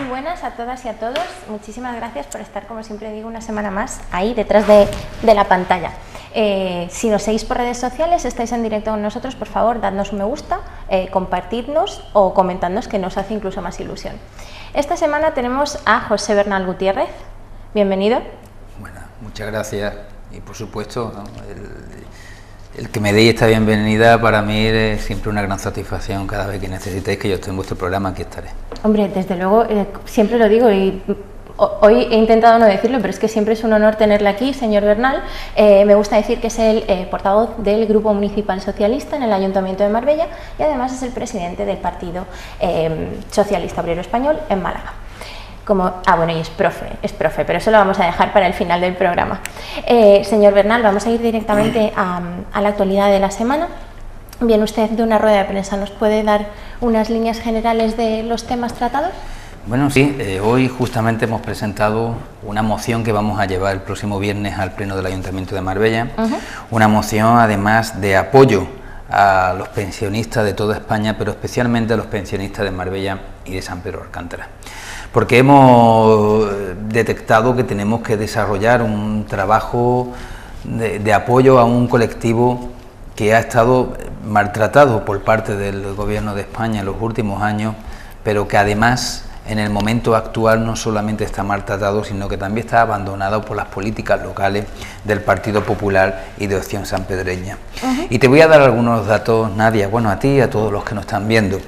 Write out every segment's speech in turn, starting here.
buenas a todas y a todos. Muchísimas gracias por estar, como siempre digo, una semana más ahí detrás de la pantalla. Si nos seguís por redes sociales, estáis en directo con nosotros, por favor, dadnos un me gusta, compartidnos o comentadnos, que nos hace incluso más ilusión. Esta semana tenemos a José Bernal Gutiérrez. Bienvenido. Bueno, muchas gracias y por supuesto, ¿no? El que me deis esta bienvenida para mí es siempre una gran satisfacción. Cada vez que necesitéis que yo esté en vuestro programa, aquí estaré. Hombre, desde luego, siempre lo digo y hoy he intentado no decirlo, pero es que siempre es un honor tenerle aquí, señor Bernal. Me gusta decir que es el portavoz del Grupo Municipal Socialista en el Ayuntamiento de Marbella y además es el presidente del Partido Socialista Obrero Español en Málaga. Bueno, y es profe, pero eso lo vamos a dejar para el final del programa. Señor Bernal, vamos a ir directamente a la actualidad de la semana. Viene usted de una rueda de prensa, ¿nos puede dar unas líneas generales de los temas tratados? Bueno, sí, hoy justamente hemos presentado una moción que vamos a llevar el próximo viernes al Pleno del Ayuntamiento de Marbella. Una moción además de apoyo a los pensionistas de toda España, pero especialmente a los pensionistas de Marbella y de San Pedro de Alcántara. Porque hemos detectado que tenemos que desarrollar un trabajo de apoyo a un colectivo que ha estado maltratado por parte del Gobierno de España en los últimos años, pero que además en el momento actual no solamente está maltratado, sino que también está abandonado por las políticas locales del Partido Popular y de Opción Sanpedreña. Y te voy a dar algunos datos, Nadia, bueno, a ti y a todos los que nos están viendo.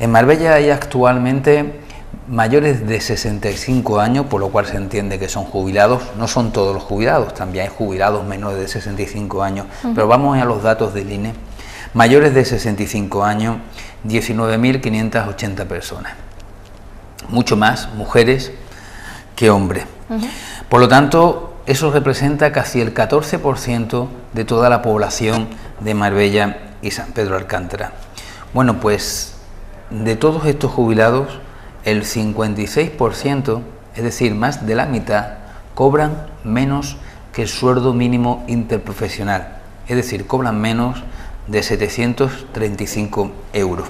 En Marbella hay actualmente mayores de 65 años, por lo cual se entiende que son jubilados. No son todos los jubilados, también hay jubilados menores de 65 años, pero vamos a los datos del INE. Mayores de 65 años, 19.580 personas. Mucho más mujeres que hombres. Por lo tanto, eso representa casi el 14% de toda la población de Marbella y San Pedro de Alcántara. Bueno, pues de todos estos jubilados, el 56%, es decir, más de la mitad, cobran menos que el sueldo mínimo interprofesional, es decir, cobran menos de 735 euros.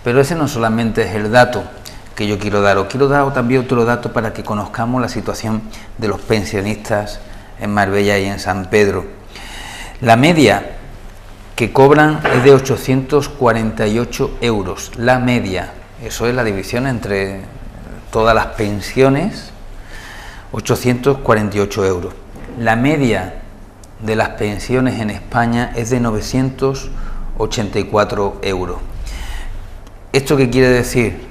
Pero ese no solamente es el dato que yo quiero dar, os quiero dar también otro dato para que conozcamos la situación de los pensionistas en Marbella y en San Pedro. La media que cobran es de 848 euros, la media. Eso es la división entre todas las pensiones, 848 euros. La media de las pensiones en España es de 984 euros. ¿Esto qué quiere decir?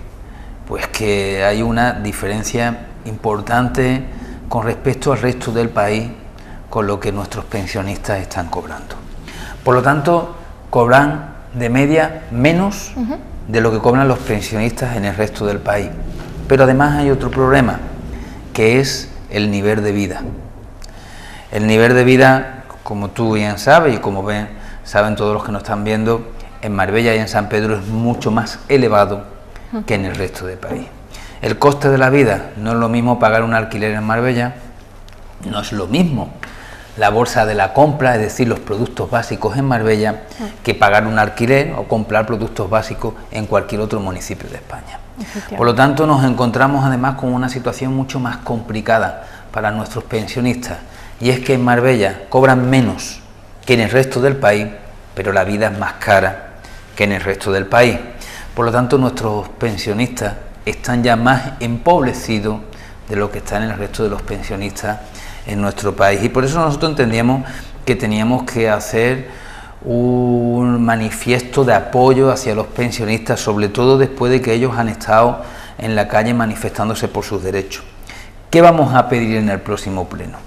Pues que hay una diferencia importante con respecto al resto del país con lo que nuestros pensionistas están cobrando. Por lo tanto, cobran de media menos de lo que cobran los pensionistas en el resto del país. Pero además hay otro problema, que es el nivel de vida. El nivel de vida, como tú bien sabes y como saben todos los que nos están viendo, en Marbella y en San Pedro es mucho más elevado que en el resto del país. El coste de la vida, no es lo mismo pagar un alquiler en Marbella, no es lo mismo la bolsa de la compra, es decir, los productos básicos en Marbella, que pagar un alquiler o comprar productos básicos en cualquier otro municipio de España. Por lo tanto, nos encontramos además con una situación mucho más complicada para nuestros pensionistas, y es que en Marbella cobran menos que en el resto del país, pero la vida es más cara que en el resto del país. Por lo tanto, nuestros pensionistas están ya más empobrecidos de lo que están en el resto de los pensionistas en nuestro país, y por eso nosotros entendíamos que teníamos que hacer un manifiesto de apoyo hacia los pensionistas, sobre todo después de que ellos han estado en la calle manifestándose por sus derechos. ¿Qué vamos a pedir en el próximo pleno?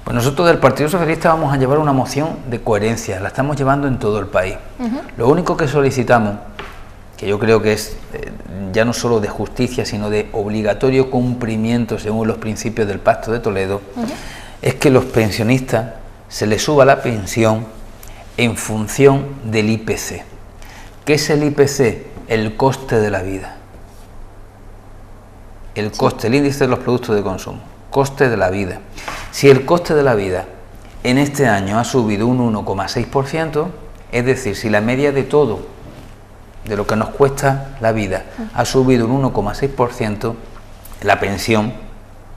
Pues nosotros del Partido Socialista vamos a llevar una moción de coherencia, la estamos llevando en todo el país. Lo único que solicitamos, que yo creo que es ya no solo de justicia, sino de obligatorio cumplimiento según los principios del Pacto de Toledo, es que los pensionistas se les suba la pensión en función del IPC. ¿Qué es el IPC? El coste de la vida. El coste, el índice de los productos de consumo, coste de la vida. Si el coste de la vida en este año ha subido un 1,6%, es decir, si la media de todo de lo que nos cuesta la vida ha subido un 1,6%, la pensión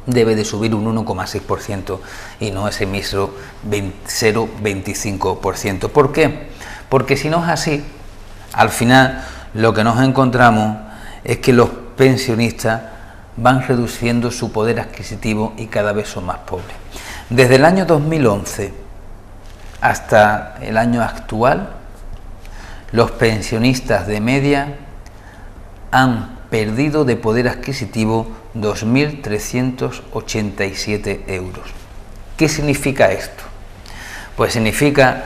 debe de subir un 1,6% y no ese mismo 0,25%. ¿Por qué? Porque si no es así, al final lo que nos encontramos es que los pensionistas van reduciendo su poder adquisitivo y cada vez son más pobres. Desde el año 2011 hasta el año actual, los pensionistas de media han perdido de poder adquisitivo 2.387 euros. ¿Qué significa esto? Pues significa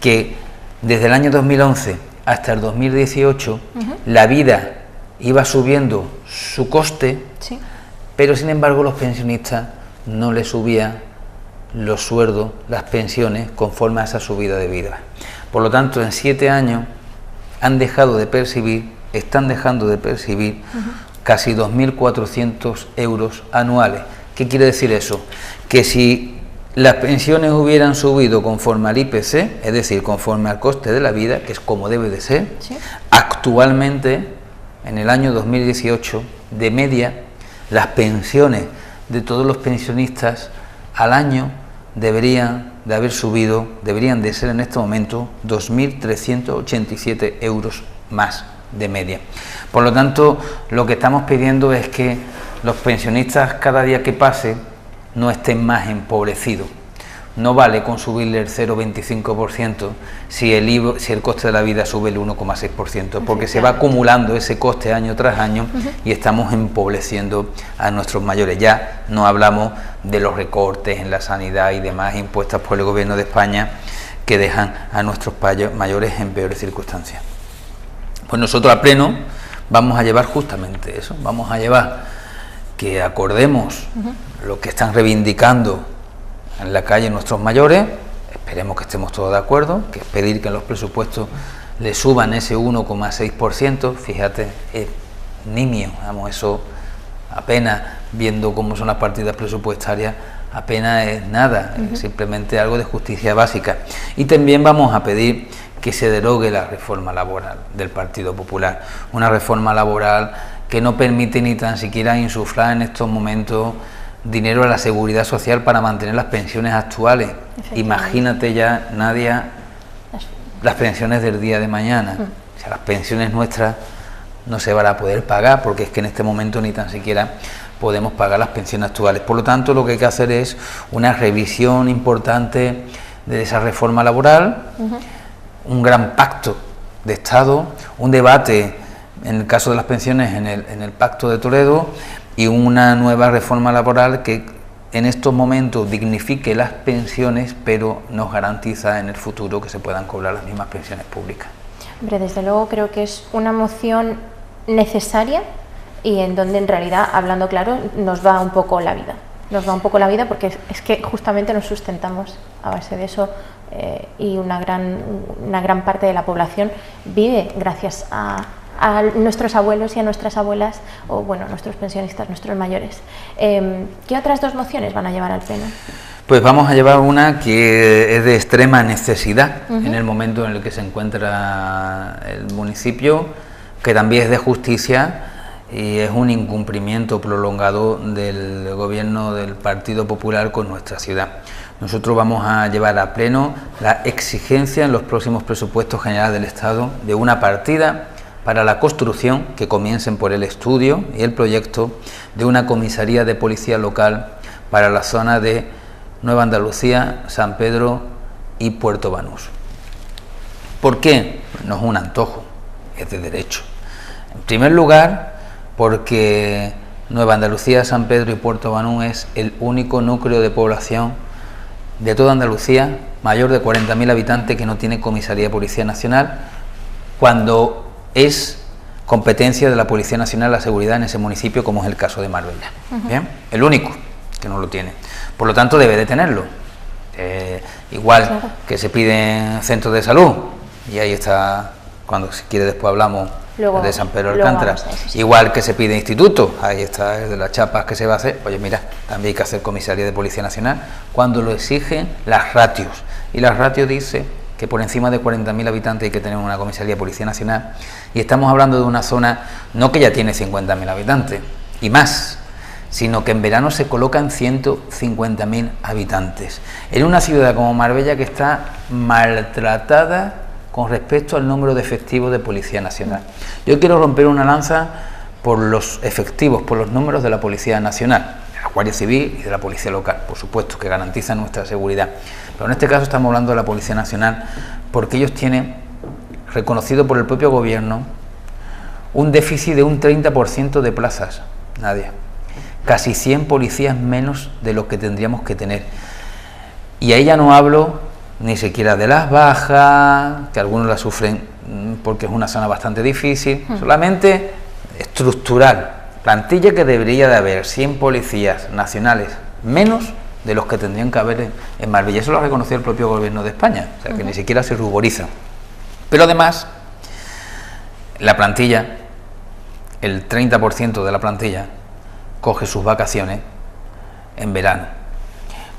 que desde el año 2011 hasta el 2018 la vida iba subiendo su coste, Sí. pero sin embargo los pensionistas no les subían los sueldos, las pensiones, conforme a esa subida de vida. Por lo tanto, en 7 años están dejando de percibir casi 2.400 euros anuales. ¿Qué quiere decir eso? Que si las pensiones hubieran subido conforme al IPC, es decir, conforme al coste de la vida, que es como debe de ser, Sí. actualmente, en el año 2018, de media, las pensiones de todos los pensionistas al año deberían de ser en este momento 2.387 euros más de media. Por lo tanto, lo que estamos pidiendo es que los pensionistas, cada día que pase, no estén más empobrecidos. No vale con subirle el 0,25% si el coste de la vida sube el 1,6%, porque se va acumulando ese coste año tras año y estamos empobreciendo a nuestros mayores. Ya no hablamos de los recortes en la sanidad y demás impuestos por el Gobierno de España que dejan a nuestros mayores en peores circunstancias. Pues nosotros a pleno vamos a llevar justamente eso, vamos a llevar que acordemos lo que están reivindicando en la calle nuestros mayores, esperemos que estemos todos de acuerdo, que es pedir que en los presupuestos le suban ese 1,6%, fíjate, es nimio, vamos, eso apenas, viendo cómo son las partidas presupuestarias, apenas es nada, es simplemente algo de justicia básica. Y también vamos a pedir que se derogue la reforma laboral del Partido Popular, una reforma laboral que no permite ni tan siquiera insuflar en estos momentos dinero a la seguridad social para mantener las pensiones actuales. Imagínate ya, Nadia, las pensiones del día de mañana. O sea, las pensiones nuestras no se van a poder pagar, porque es que en este momento ni tan siquiera podemos pagar las pensiones actuales. Por lo tanto, lo que hay que hacer es una revisión importante de esa reforma laboral, un gran pacto de Estado, un debate, en el caso de las pensiones, en el Pacto de Toledo, y una nueva reforma laboral que en estos momentos dignifique las pensiones, pero nos garantiza en el futuro que se puedan cobrar las mismas pensiones públicas. Hombre, desde luego creo que es una moción necesaria y en donde en realidad, hablando claro, nos va un poco la vida. Nos va un poco la vida porque es que justamente nos sustentamos a base de eso y una gran parte de la población vive gracias a nuestros abuelos y a nuestras abuelas, o bueno, nuestros pensionistas, nuestros mayores. ¿Qué otras dos mociones van a llevar al Pleno? Pues vamos a llevar una que es de extrema necesidad en el momento en el que se encuentra el municipio, que también es de justicia y es un incumplimiento prolongado del gobierno del Partido Popular con nuestra ciudad. Nosotros vamos a llevar a pleno la exigencia en los próximos presupuestos generales del Estado de una partida para la construcción, que comiencen por el estudio y el proyecto de una comisaría de policía local para la zona de Nueva Andalucía, San Pedro y Puerto Banús. ¿Por qué? No es un antojo, es de derecho. En primer lugar, porque Nueva Andalucía, San Pedro y Puerto Banús es el único núcleo de población de toda Andalucía mayor de 40.000 habitantes que no tiene comisaría de Policía Nacional, cuando es competencia de la Policía Nacional la seguridad en ese municipio, como es el caso de Marbella. ¿Bien? El único que no lo tiene. Por lo tanto, debe de tenerlo. Igual que se piden centros de salud, y ahí está, cuando si quiere después hablamos de San Pedro de Alcántara. Igual que se pide instituto, ahí está el de las chapas que se va a hacer. Oye, mira, también hay que hacer comisaría de Policía Nacional cuando lo exigen las ratios. Y las ratios dice que por encima de 40.000 habitantes hay que tener una comisaría de Policía Nacional, y estamos hablando de una zona no que ya tiene 50.000 habitantes y más, sino que en verano se colocan 150.000 habitantes, en una ciudad como Marbella que está maltratada con respecto al número de efectivos de Policía Nacional. Yo quiero romper una lanza por los efectivos, por los números de la Policía Nacional, de la Guardia Civil y de la Policía Local, por supuesto, que garantizan nuestra seguridad. Pero en este caso estamos hablando de la Policía Nacional porque ellos tienen, reconocido por el propio gobierno, un déficit de un 30% de plazas, Nadia. Casi 100 policías menos de lo que tendríamos que tener. Y ahí ya no hablo ni siquiera de las bajas, que algunos las sufren porque es una zona bastante difícil, solamente estructural, plantilla que debería de haber 100 policías nacionales menos de los que tendrían que haber en Marbella. Eso lo ha reconocido el propio gobierno de España, o sea que ni siquiera se ruboriza. Pero además, la plantilla, el 30% de la plantilla, coge sus vacaciones en verano,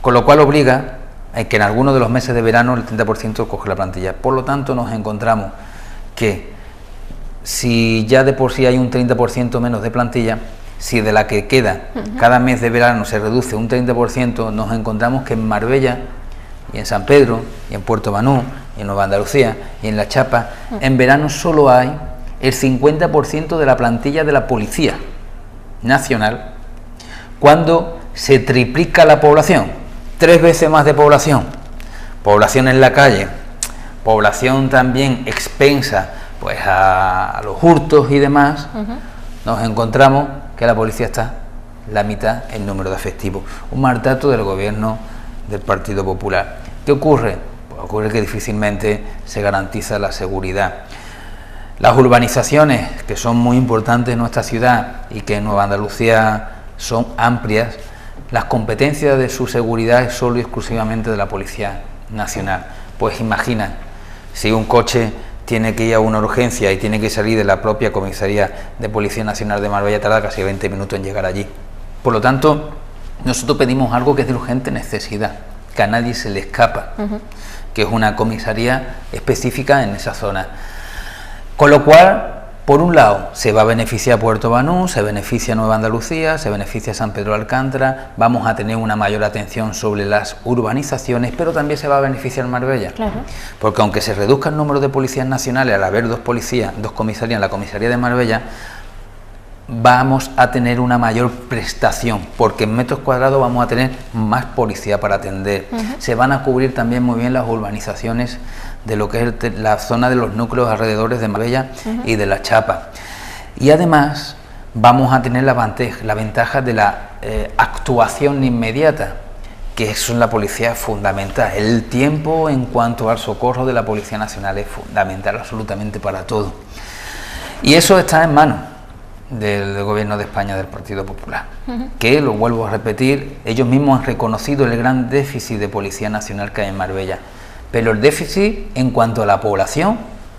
con lo cual obliga a que en algunos de los meses de verano el 30% coge la plantilla. Por lo tanto, nos encontramos que si ya de por sí hay un 30% menos de plantilla, si de la que queda cada mes de verano se reduce un 30%, nos encontramos que en Marbella y en San Pedro y en Puerto Banús y en Nueva Andalucía y en La Chapa, en verano solo hay el 50% de la plantilla de la Policía Nacional, cuando se triplica la población, 3 veces más de población, población en la calle, población también expensa pues a los hurtos y demás, nos encontramos que la policía está la mitad en número de efectivos. Un maltrato del gobierno del Partido Popular. ¿Qué ocurre? Pues ocurre que difícilmente se garantiza la seguridad. Las urbanizaciones, que son muy importantes en nuestra ciudad y que en Nueva Andalucía son amplias, las competencias de su seguridad es solo y exclusivamente de la Policía Nacional. Pues imagina, si un coche tiene que ir a una urgencia y tiene que salir de la propia comisaría de Policía Nacional de Marbella, tarda casi 20 minutos en llegar allí. Por lo tanto, nosotros pedimos algo que es de urgente necesidad, que a nadie se le escapa, que es una comisaría específica en esa zona. Con lo cual, por un lado, se va a beneficiar Puerto Banús, se beneficia Nueva Andalucía, se beneficia San Pedro de Alcántara, vamos a tener una mayor atención sobre las urbanizaciones, pero también se va a beneficiar Marbella. Claro. Porque aunque se reduzca el número de policías nacionales al haber 2 comisarías en la comisaría de Marbella, vamos a tener una mayor prestación, porque en metros cuadrados vamos a tener más policía para atender. Se van a cubrir también muy bien las urbanizaciones de lo que es la zona de los núcleos alrededores de Marbella y de La Chapa. Y además vamos a tener la ventaja de la actuación inmediata, que eso en la policía es fundamental. El tiempo en cuanto al socorro de la Policía Nacional es fundamental absolutamente para todo. Y eso está en manos del gobierno de España, del Partido Popular, que, lo vuelvo a repetir, ellos mismos han reconocido el gran déficit de Policía Nacional que hay en Marbella, pero el déficit en cuanto a la población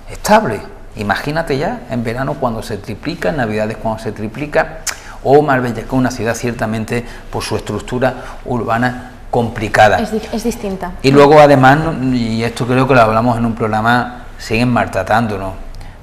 estable. Imagínate ya en verano cuando se triplica, en Navidades cuando se triplica, o Marbella, que es una ciudad ciertamente por su estructura urbana complicada. Es distinta. Y luego además, y esto creo que lo hablamos en un programa, siguen maltratándonos,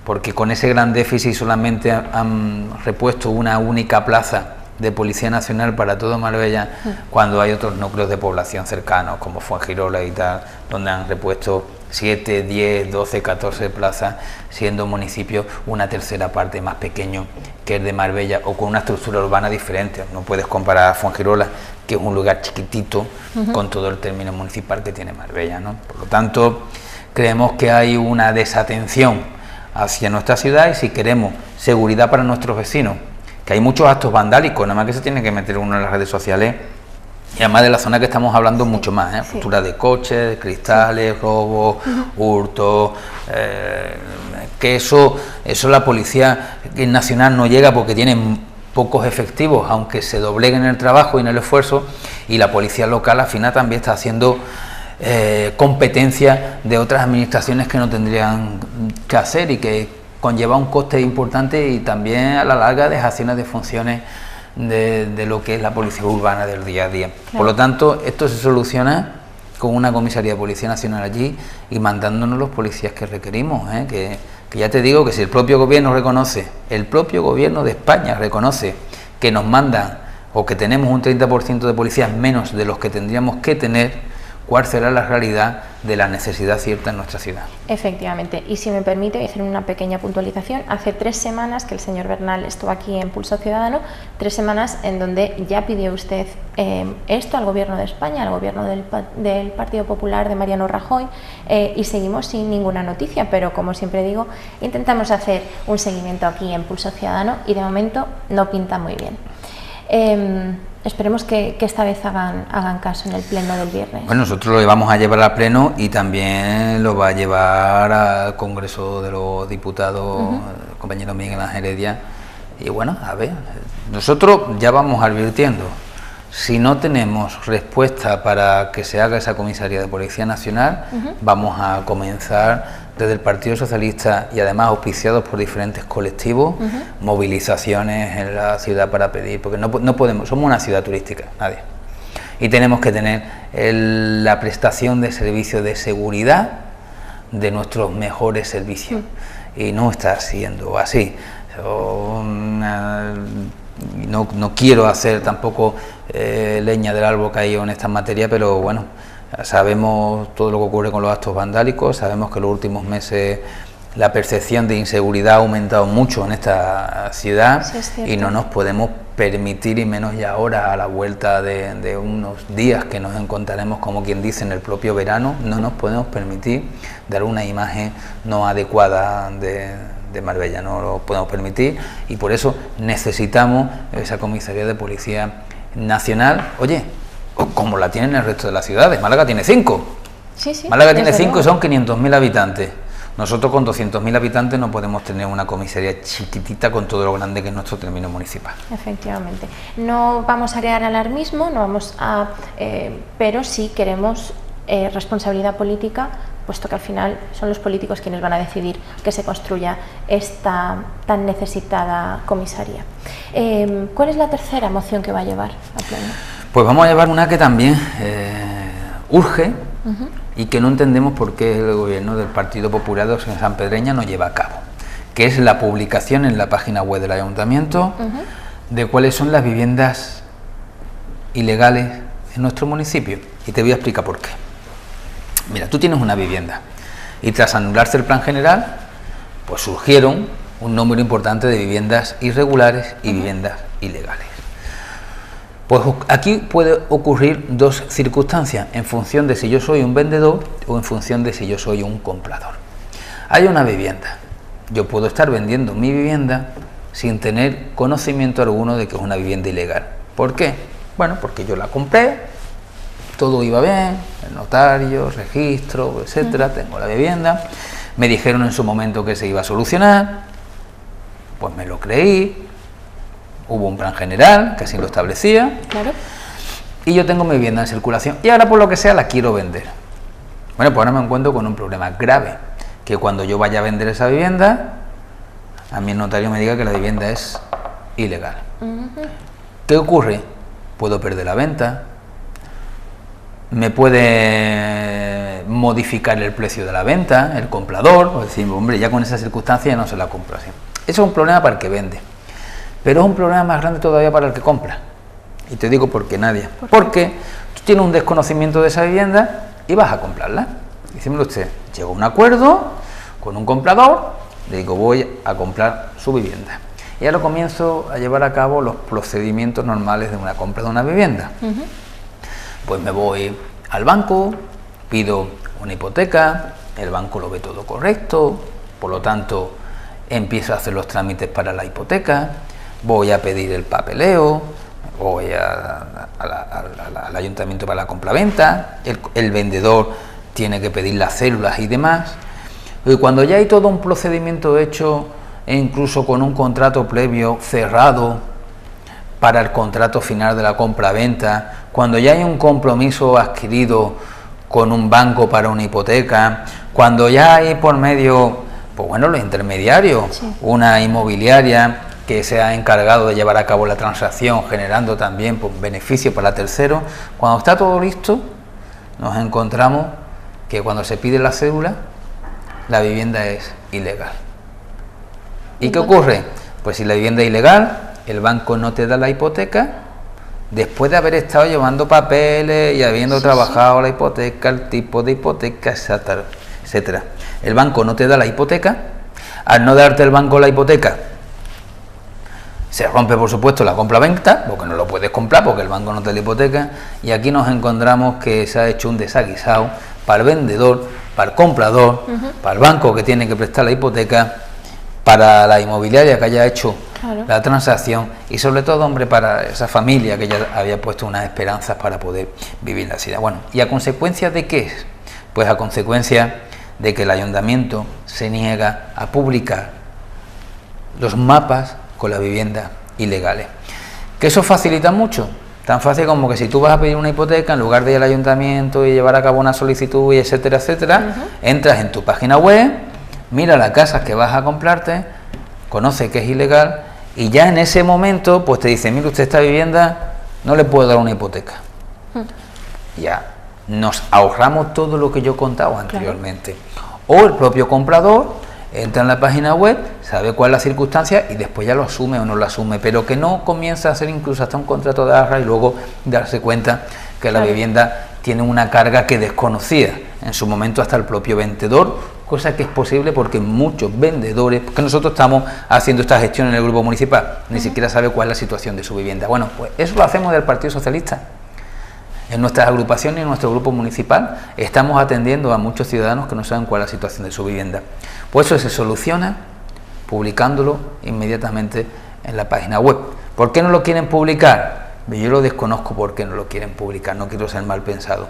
porque con ese gran déficit solamente han repuesto una única plaza de Policía Nacional para todo Marbella, cuando hay otros núcleos de población cercanos, como Fuengirola y tal, donde han repuesto 7, 10, 12, 14 plazas, siendo municipios una tercera parte más pequeño que el de Marbella, o con una estructura urbana diferente. No puedes comparar a Fuengirola, que es un lugar chiquitito, con todo el término municipal que tiene Marbella, ¿no? Por lo tanto, creemos que hay una desatención hacia nuestra ciudad, y si queremos seguridad para nuestros vecinos, que hay muchos actos vandálicos, nada más que se tiene que meter uno en las redes sociales, y además de la zona que estamos hablando mucho más, ruptura de coches, cristales, robos, hurtos, que eso la Policía Nacional no llega porque tienen pocos efectivos, aunque se dobleguen en el trabajo y en el esfuerzo, y la Policía Local al final también está haciendo competencia de otras administraciones que no tendrían que hacer, y que conlleva un coste importante y también a la larga dejaciones de funciones de lo que es la policía urbana del día a día. Claro. Por lo tanto, esto se soluciona con una comisaría de Policía Nacional allí y mandándonos los policías que requerimos, que ya te digo que si el propio gobierno reconoce, el propio gobierno de España reconoce que nos mandan o que tenemos un 30% de policías menos de los que tendríamos que tener, ¿cuál será la realidad de la necesidad cierta en nuestra ciudad? Efectivamente, y si me permite, voy a hacer una pequeña puntualización. Hace 3 semanas que el señor Bernal estuvo aquí en Pulso Ciudadano, 3 semanas en donde ya pidió usted esto al Gobierno de España, al Gobierno del Partido Popular de Mariano Rajoy, y seguimos sin ninguna noticia, pero como siempre digo, intentamos hacer un seguimiento aquí en Pulso Ciudadano y de momento no pinta muy bien. Esperemos que esta vez hagan caso en el pleno del viernes. Bueno, nosotros lo vamos a llevar al pleno y también lo va a llevar al Congreso de los Diputados, el compañero Miguel Ángel Heredia. Y bueno, a ver, nosotros ya vamos advirtiendo, si no tenemos respuesta para que se haga esa comisaría de Policía Nacional, vamos a comenzar desde el Partido Socialista y además auspiciados por diferentes colectivos, movilizaciones en la ciudad para pedir, porque no podemos, somos una ciudad turística, nadie, y tenemos que tener la prestación de servicios de seguridad de nuestros mejores servicios, y no está siendo así. No quiero hacer tampoco leña del árbol caído en esta materia, pero bueno, sabemos todo lo que ocurre con los actos vandálicos, sabemos que en los últimos meses la percepción de inseguridad ha aumentado mucho en esta ciudad, sí, y no nos podemos permitir, y menos ya ahora a la vuelta de unos días que nos encontraremos, como quien dice, en el propio verano, no nos podemos permitir dar una imagen no adecuada de Marbella, no lo podemos permitir, y por eso necesitamos esa comisaría de Policía Nacional, oye, como la tienen el resto de las ciudades. Málaga tiene 5. Sí, Málaga tiene 5 y son 500.000 habitantes. Nosotros con 200.000 habitantes no podemos tener una comisaría chiquitita con todo lo grande que es nuestro término municipal. Efectivamente. No vamos a crear alarmismo, no vamos a, pero sí queremos responsabilidad política, puesto que al final son los políticos quienes van a decidir que se construya esta tan necesitada comisaría. ¿Cuál es la tercera moción que va a llevar a pleno? Pues vamos a llevar una que también urge y que no entendemos por qué el gobierno del Partido Popular de Sanpedreña no lleva a cabo, que es la publicación en la página web del Ayuntamiento de cuáles son las viviendas ilegales en nuestro municipio. Y te voy a explicar por qué. Mira, tú tienes una vivienda y tras anularse el plan general, pues surgieron un número importante de viviendas irregulares y viviendas ilegales. Pues aquí puede ocurrir 2 circunstancias, en función de si yo soy un vendedor o en función de si yo soy un comprador. Hay una vivienda, yo puedo estar vendiendo mi vivienda sin tener conocimiento alguno de que es una vivienda ilegal. ¿Por qué? Bueno, porque yo la compré, todo iba bien, el notario, registro, etcétera, tengo la vivienda, me dijeron en su momento que se iba a solucionar, pues me lo creí. Hubo un plan general que así lo establecía, claro, y yo tengo mi vivienda en circulación y ahora por lo que sea la quiero vender. Bueno, pues ahora me encuentro con un problema grave, que cuando yo vaya a vender esa vivienda, a mí el notario me diga que la vivienda es ilegal. ¿Qué ocurre? Puedo perder la venta, me puede modificar el precio de la venta, el comprador, o decir, hombre, ya con esa circunstancia ya no se la compro así. Eso es un problema para el que vende. Pero es un problema más grande todavía para el que compra. Y te digo por qué, Nadia. Porque tú tienes un desconocimiento de esa vivienda y vas a comprarla. Dícemelo usted, llegó a un acuerdo con un comprador, le digo voy a comprar su vivienda. Y ahora comienzo a llevar a cabo los procedimientos normales de una compra de una vivienda. Pues me voy al banco, pido una hipoteca, el banco lo ve todo correcto, por lo tanto empiezo a hacer los trámites para la hipoteca. Voy a pedir el papeleo, voy al ayuntamiento para la compraventa, el vendedor tiene que pedir las células y demás. Y cuando ya hay todo un procedimiento hecho, e incluso con un contrato previo cerrado para el contrato final de la compraventa, cuando ya hay un compromiso adquirido con un banco para una hipoteca, cuando ya hay por medio, pues bueno, los intermediarios, sí, una inmobiliaria que se ha encargado de llevar a cabo la transacción, generando también pues, beneficio para terceros. Cuando está todo listo, nos encontramos que cuando se pide la cédula, la vivienda es ilegal. ¿Y qué ocurre? Pues si la vivienda es ilegal, el banco no te da la hipoteca, después de haber estado llevando papeles y habiendo trabajado la hipoteca, el tipo de hipoteca, etcétera, etcétera. El banco no te da la hipoteca. Al no darte el banco la hipoteca, se rompe, por supuesto, la compra-venta, porque no lo puedes comprar porque el banco no te da la hipoteca, y aquí nos encontramos que se ha hecho un desaguisado para el vendedor, para el comprador, para el banco que tiene que prestar la hipoteca, para la inmobiliaria que haya hecho la transacción, y sobre todo, hombre, para esa familia que ya había puesto unas esperanzas para poder vivir la ciudad. Bueno, ¿y a consecuencia de qué es? Pues a consecuencia de que el ayuntamiento se niega a publicar los mapas con las viviendas ilegales. ¿Que eso facilita mucho? Tan fácil como que si tú vas a pedir una hipoteca, en lugar de ir al ayuntamiento y llevar a cabo una solicitud y etcétera, etcétera, entras en tu página web, mira las casas que vas a comprarte, conoce que es ilegal y ya en ese momento pues te dice, mire usted, esta vivienda no le puedo dar una hipoteca. Ya nos ahorramos todo lo que yo he contado anteriormente. O el propio comprador entra en la página web, sabe cuál es la circunstancia y después ya lo asume o no lo asume, pero que no comienza a hacer incluso hasta un contrato de arras y luego darse cuenta que la vivienda tiene una carga que desconocía en su momento hasta el propio vendedor, cosa que es posible porque muchos vendedores, porque nosotros estamos haciendo esta gestión en el grupo municipal, ni siquiera sabe cuál es la situación de su vivienda. Bueno, pues eso lo hacemos del Partido Socialista. En nuestras agrupaciones y en nuestro grupo municipal estamos atendiendo a muchos ciudadanos que no saben cuál es la situación de su vivienda. Pues eso se soluciona publicándolo inmediatamente en la página web. ¿Por qué no lo quieren publicar? Yo lo desconozco por qué no lo quieren publicar, no quiero ser mal pensado.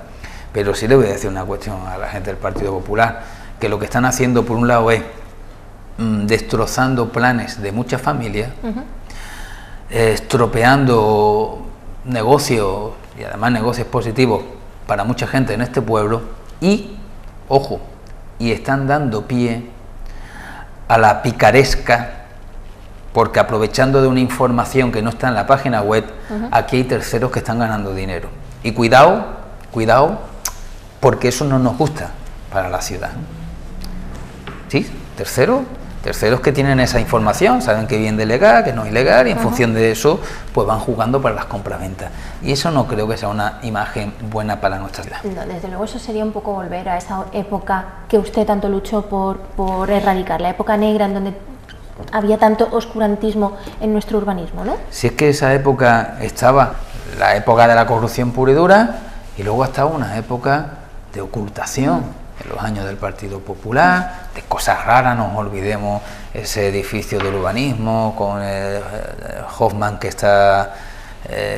Pero sí le voy a decir una cuestión a la gente del Partido Popular, que lo que están haciendo por un lado es destrozando planes de muchas familias, estropeando negocios y además negocios positivos para mucha gente en este pueblo y, ojo, y están dando pie a la picaresca, porque aprovechando de una información que no está en la página web, aquí hay terceros que están ganando dinero. Y cuidado, porque eso no nos gusta para la ciudad. ¿Sí? Terceros que tienen esa información, saben que viene legal, que no es ilegal, y en función de eso pues van jugando para las compraventas. Y eso no creo que sea una imagen buena para nuestra ciudad. No, desde luego eso sería un poco volver a esa época que usted tanto luchó por erradicar, la época negra en donde había tanto oscurantismo en nuestro urbanismo, ¿no? Si es que esa época estaba, la época de la corrupción pura y dura, y luego estaba una época de ocultación. En los años del Partido Popular, de cosas raras, no nos olvidemos ese edificio del urbanismo con el Hoffman que está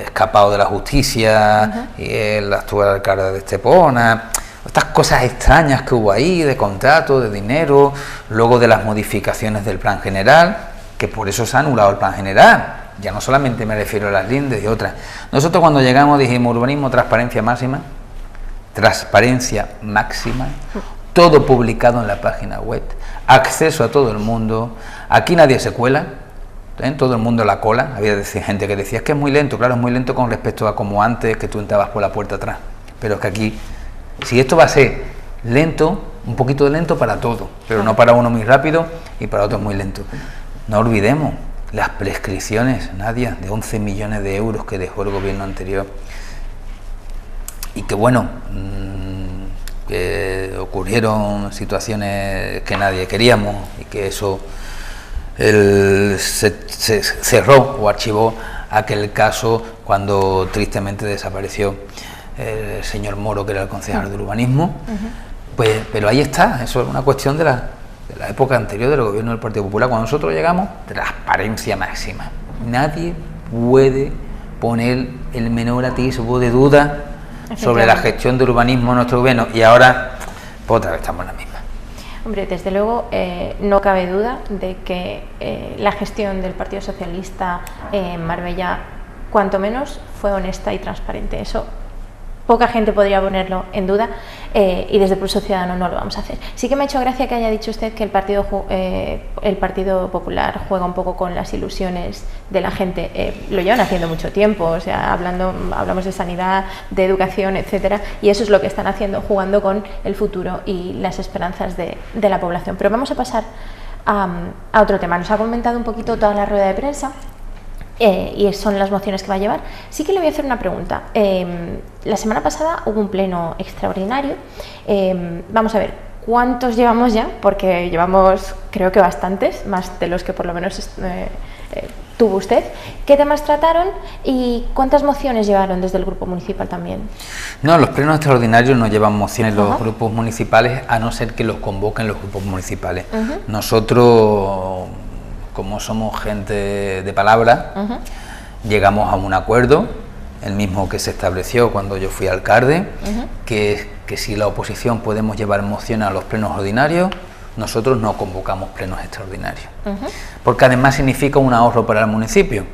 escapado de la justicia y el actual alcalde de Estepona, estas cosas extrañas que hubo ahí de contrato, de dinero, luego de las modificaciones del plan general, que por eso se ha anulado el plan general, ya no solamente me refiero a las lindes y otras. Nosotros cuando llegamos dijimos urbanismo, transparencia máxima, todo publicado en la página web, acceso a todo el mundo, aquí nadie se cuela, todo el mundo la cola. Había gente que decía, es que es muy lento, claro, es muy lento con respecto a como antes, que tú entrabas por la puerta atrás, pero es que aquí, si esto va a ser lento, un poquito de lento para todo, pero no para uno muy rápido y para otro muy lento. No olvidemos las prescripciones, Nadia, de 11 millones de euros que dejó el gobierno anterior. Y que bueno, que ocurrieron situaciones que nadie queríamos y que eso se cerró o archivó aquel caso cuando tristemente desapareció el señor Moro, que era el concejal del urbanismo. Pues, pero ahí está, eso es una cuestión de la época anterior del gobierno del Partido Popular. Cuando nosotros llegamos, transparencia máxima. Nadie puede poner el menor atisbo de duda sobre la gestión del urbanismo en nuestro gobierno, y ahora pues otra vez estamos en la misma. Hombre, desde luego no cabe duda de que la gestión del Partido Socialista en Marbella, cuanto menos, fue honesta y transparente. Eso poca gente podría ponerlo en duda. y desde Pulso Ciudadano no lo vamos a hacer. Sí que me ha hecho gracia que haya dicho usted que el Partido Popular juega un poco con las ilusiones de la gente. Lo llevan haciendo mucho tiempo, o sea, hablamos de sanidad, de educación, etcétera, y eso es lo que están haciendo, jugando con el futuro y las esperanzas de la población. Pero vamos a pasar a otro tema. Nos ha comentado un poquito toda la rueda de prensa y son las mociones que va a llevar. Sí que le voy a hacer una pregunta. La semana pasada hubo un pleno extraordinario. Vamos a ver, ¿cuántos llevamos ya? Porque llevamos, creo que bastantes, más de los que por lo menos tuvo usted. ¿Qué temas trataron y cuántas mociones llevaron desde el grupo municipal también? No, los plenos extraordinarios no llevan mociones los grupos municipales, a no ser que los convoquen los grupos municipales. Nosotros, como somos gente de palabra, llegamos a un acuerdo, el mismo que se estableció cuando yo fui alcalde, que si la oposición podemos llevar mociones a los plenos ordinarios, nosotros no convocamos plenos extraordinarios, porque además significa un ahorro para el municipio.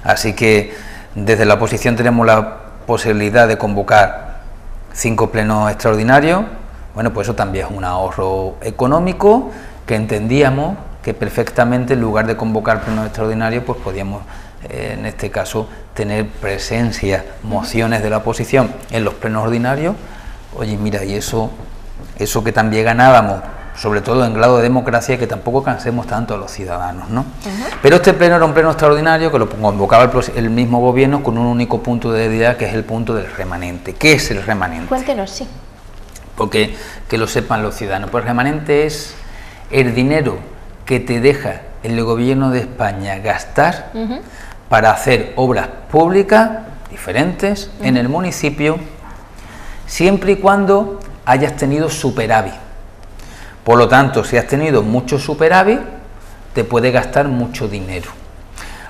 Así que desde la oposición tenemos la posibilidad de convocar 5 plenos extraordinarios. Bueno, pues eso también es un ahorro económico que entendíamos que perfectamente en lugar de convocar plenos extraordinarios, pues podíamos en este caso tener presencia, mociones de la oposición en los plenos ordinarios. Oye, mira, y eso que también ganábamos, sobre todo en grado de democracia, que tampoco cansemos tanto a los ciudadanos, ¿no? Pero este pleno era un pleno extraordinario que lo convocaba el mismo gobierno con un único punto de debilidad, que es el punto del remanente. ¿Qué es el remanente? Cuéntenos, sí. Porque que lo sepan los ciudadanos. Pues el remanente es el dinero que te deja el gobierno de España gastar para hacer obras públicas diferentes en el municipio, siempre y cuando hayas tenido superávit. Por lo tanto, si has tenido mucho superávit, te puede gastar mucho dinero.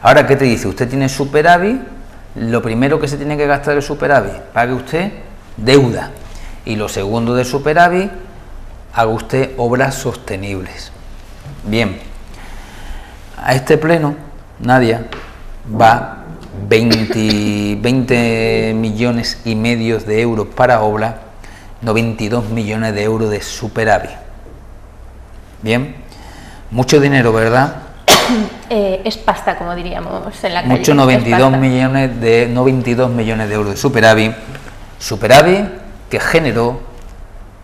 Ahora, ¿qué te dice? Usted tiene superávit, lo primero que se tiene que gastar el superávit, pague usted deuda. Y lo segundo del superávit, haga usted obras sostenibles. Bien, a este pleno, Nadia, va 20 millones y medio de euros para obras, 92 millones de euros de superávit. Bien, mucho dinero, ¿verdad? Es pasta, como diríamos en la calle. Mucho, 92 millones de euros de superávit que generó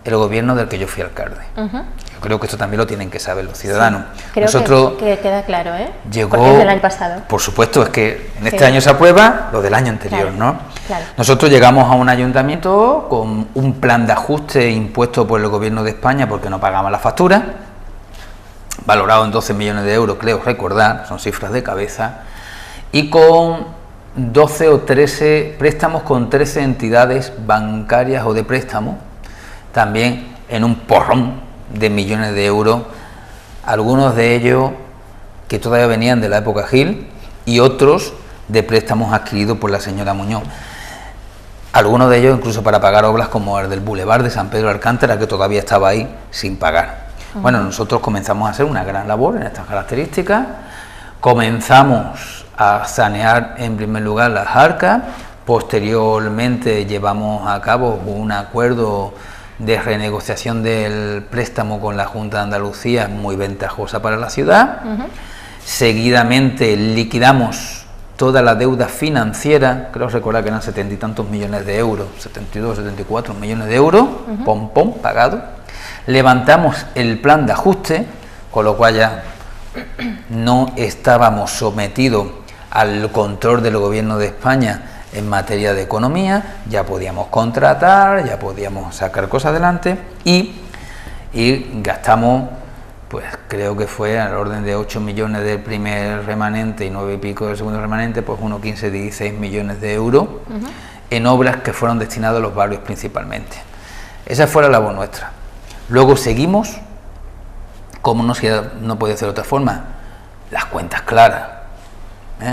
el gobierno del que yo fui alcalde. Yo creo que esto también lo tienen que saber los ciudadanos. Sí, creo nosotros que queda claro, llegó, porque es del año pasado. Por supuesto, es que en este año se aprueba lo del año anterior, claro, ¿no? Claro. Nosotros llegamos a un ayuntamiento con un plan de ajuste impuesto por el gobierno de España porque no pagamos la factura, valorado en 12 millones de euros, creo recordar, son cifras de cabeza, y con 12 o 13 préstamos con 13 entidades bancarias o de préstamo, también en un porrón de millones de euros, algunos de ellos que todavía venían de la época Gil y otros de préstamos adquiridos por la señora Muñoz. Algunos de ellos incluso para pagar obras como el del Boulevard de San Pedro de Alcántara, que todavía estaba ahí sin pagar. Bueno, nosotros comenzamos a hacer una gran labor en estas características, comenzamos a sanear en primer lugar las arcas, posteriormente llevamos a cabo un acuerdo de renegociación del préstamo con la Junta de Andalucía muy ventajosa para la ciudad, seguidamente liquidamos toda la deuda financiera, creo recordar que eran 70 y tantos millones de euros, 72, 74 millones de euros, pagado. Levantamos el plan de ajuste, con lo cual ya no estábamos sometidos al control del gobierno de España en materia de economía, ya podíamos contratar, ya podíamos sacar cosas adelante y gastamos, pues creo que fue al orden de 8 millones del primer remanente y 9 y pico del segundo remanente, pues unos 15, 16 millones de euros en obras que fueron destinadas a los barrios principalmente. Esa fue la labor nuestra. Luego seguimos, como no podía ser de otra forma, las cuentas claras.